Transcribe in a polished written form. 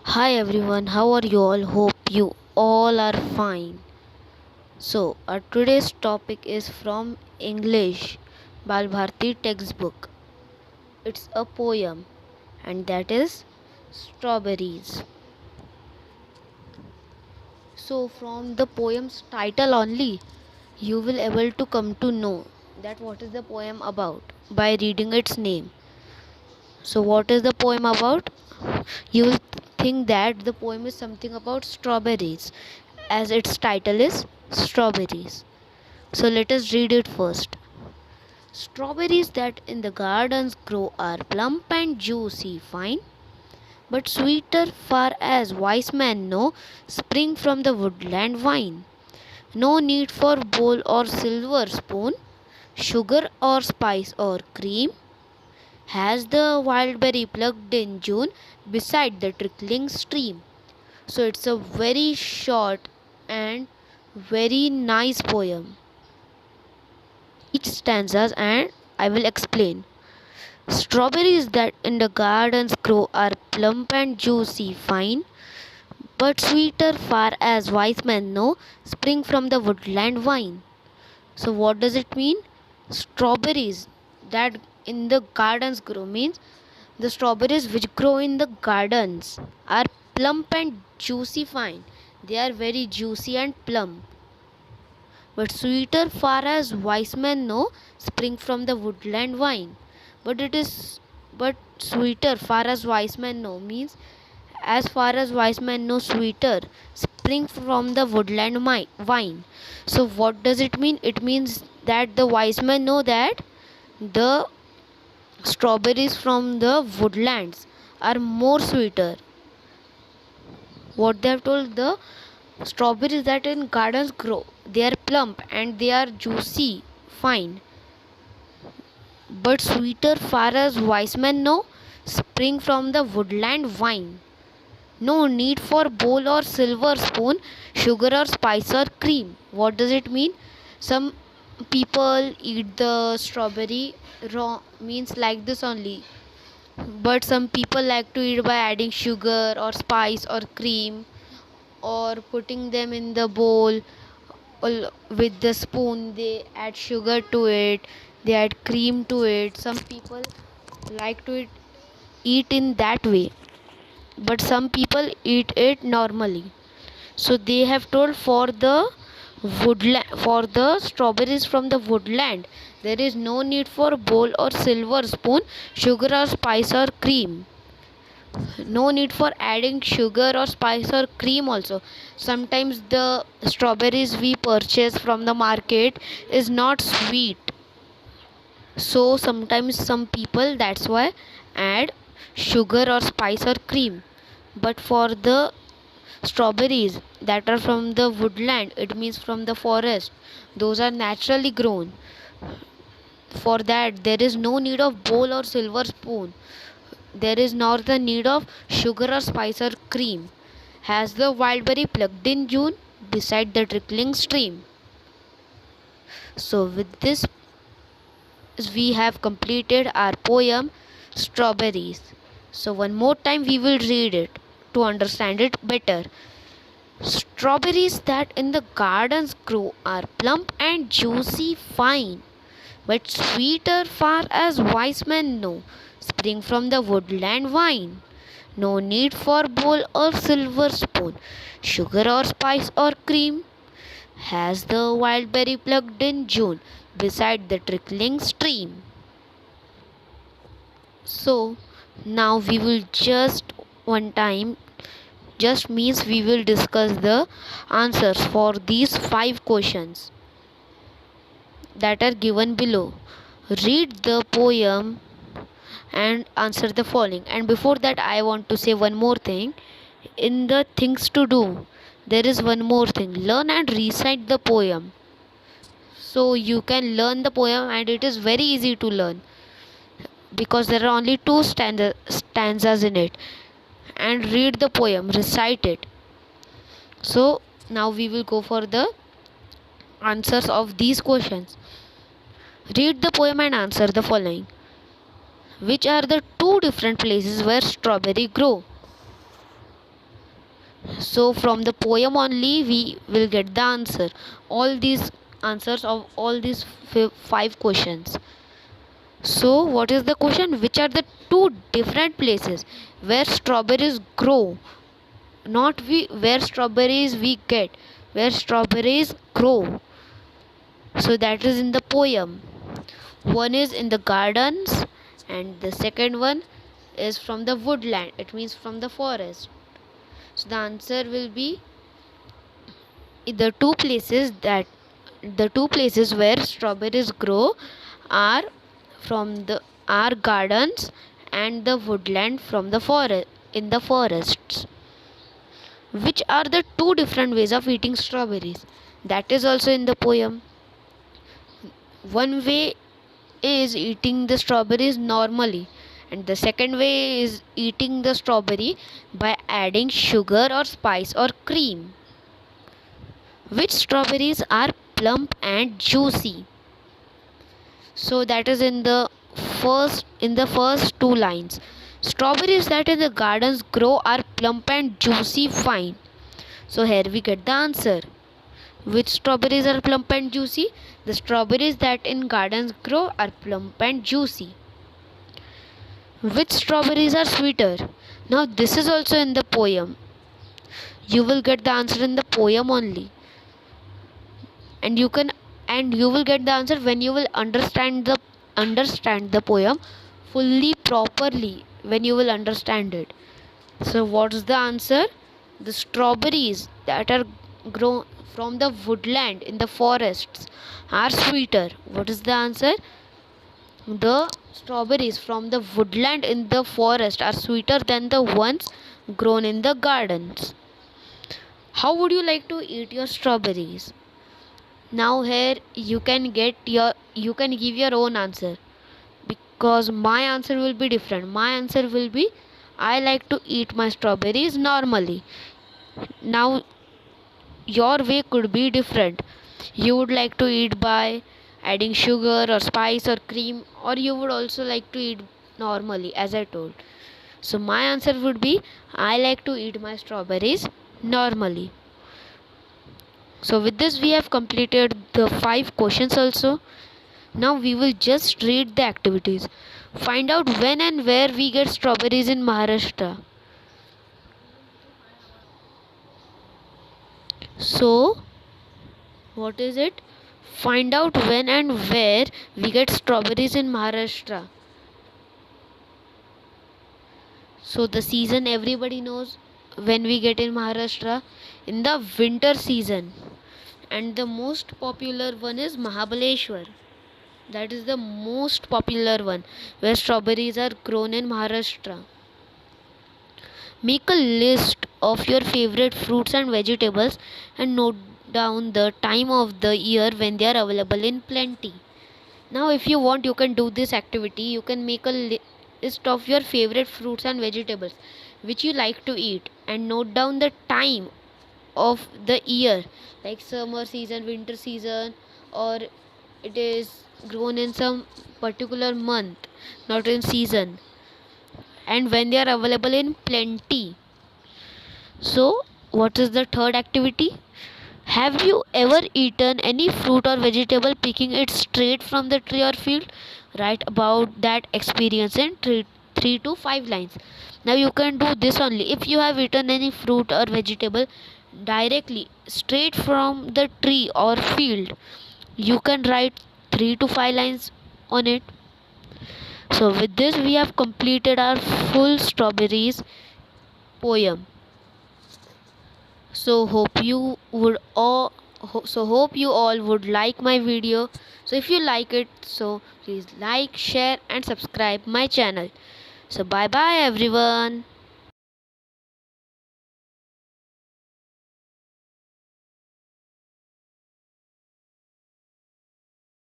Hi everyone, how are you all? Hope you all are fine. So, our today's topic is from English Balbharti textbook. It's a poem, and that is Strawberries. So, from the poem's title only, you will able to come to know that what is the poem about by reading its name. So, what is the poem about? You will think that the poem is something about strawberries, as its title is Strawberries. So, let us read it first. Strawberries that in the gardens grow are plump and juicy, fine, but sweeter far as wise men know, spring from the woodland vine. No need for bowl or silver spoon, sugar or spice or cream, has the wild berry plucked in June beside the trickling stream. So it's a very short and very nice poem. Each stanzas and I will explain. Strawberries that in the gardens grow are plump and juicy, fine, but sweeter far as wise men know, spring from the woodland vine. So what does it mean? Strawberries that in the gardens grow means the strawberries which grow in the gardens are plump and juicy fine. They are very juicy and plump. But sweeter far as wise men know, spring from the woodland vine. But it is but sweeter far as wise men know means as far as wise men know sweeter spring from the woodland vine. So what does it mean? It means that the wise men know that the strawberries from the woodlands are more sweeter. What they have told, the strawberries that in gardens grow, they are plump and they are juicy, fine, but sweeter far as wise men know, spring from the woodland vine. No need for bowl or silver spoon, sugar or spice or cream. What does it mean? Some people eat the strawberry raw, means like this only, but some people like to eat by adding sugar or spice or cream, or putting them in the bowl with the spoon. They add sugar to it, they add cream to it. Some people like to eat in that way, but some people eat it normally. So they have told for the woodland, for the strawberries from the woodland, there is no need for bowl or silver spoon, sugar or spice or cream. No need for adding sugar or spice or cream also. Sometimes the strawberries we purchase from the market is not sweet, so sometimes some people that's why add sugar or spice or cream. But for the strawberries that are from the woodland, it means from the forest, those are naturally grown. For that there is no need of bowl or silver spoon, there is not the need of sugar or spice or cream. Has the wild berry plucked in June beside the trickling stream. So with this we have completed our poem Strawberries. So one more time we will read it to understand it better. Strawberries that in the gardens grow are plump and juicy fine, but sweeter far as wise men know, spring from the woodland vine. No need for bowl or silver spoon, sugar or spice or cream. Has the wild berry plucked in June beside the trickling stream. So now we will just one time, just means we will discuss the answers for these 5 questions that are given below. Read the poem and answer the following. And before that, I want to say one more thing. In the things to do, there is one more thing. Learn and recite the poem. So you can learn the poem, and it is very easy to learn because there are only two stanzas in it. And read the poem, recite it. So now we will go for the answers of these questions. Read the poem and answer the following. Which are the two different places where strawberry grow? So from the poem only we will get the answer. All these answers of all these five questions. So what is the question? Which are the two different places where strawberries grow? Not we where strawberries we get, where strawberries grow. So that is in the poem. One is in the gardens and the second one is from the woodland. It means from the forest. So the answer will be the two places that the two places where strawberries grow are from the our gardens and the woodland from the forest in the forests. Which are the two different ways of eating strawberries? That is also in the poem. One way is eating the strawberries normally, and the second way is eating the strawberry by adding sugar or spice or cream. Which strawberries are plump and juicy? So that is in the first two lines. Strawberries that in the gardens grow are plump and juicy fine. So here we get the answer. Which strawberries are plump and juicy? The strawberries that in gardens grow are plump and juicy. Which strawberries are sweeter? Now this is also in the poem. You will get the answer in the poem only. And you will get the answer when you will understand the poem fully properly, when you will understand it. So what's the answer? The strawberries that are grown from the woodland in the forests are sweeter. What is the answer? The strawberries from the woodland in the forest are sweeter than the ones grown in the gardens. How would you like to eat your strawberries? Now here you can give your own answer, because my answer will be different. My answer will be I like to eat my strawberries normally. Now your way could be different. You would like to eat by adding sugar or spice or cream, or you would also like to eat normally as I told. So my answer would be I like to eat my strawberries normally. So with this we have completed the 5 questions also. Now we will just read the activities. Find out when and where we get strawberries in Maharashtra. So what is it? Find out when and where we get strawberries in Maharashtra. So the season everybody knows when we get in Maharashtra, in the winter season. And the most popular one is Mahabaleshwar. That is the most popular one where strawberries are grown in Maharashtra. Make a list of your favorite fruits and vegetables and note down the time of the year when they are available in plenty. Now if you want, you can do this activity. You can make a list of your favorite fruits and vegetables which you like to eat and note down the time of the year, like summer season, winter season, or it is grown in some particular month, not in season, and when they are available in plenty. So what is the third activity? Have you ever eaten any fruit or vegetable picking it straight from the tree or field? Write about that experience in 3 to 5 lines. Now you can do this only if you have eaten any fruit or vegetable directly straight from the tree or field. You can write 3 to 5 lines on it. So with this we have completed our full strawberries poem. So hope you all would like my video. So if you like it, so please like, share and subscribe my channel. So bye bye everyone.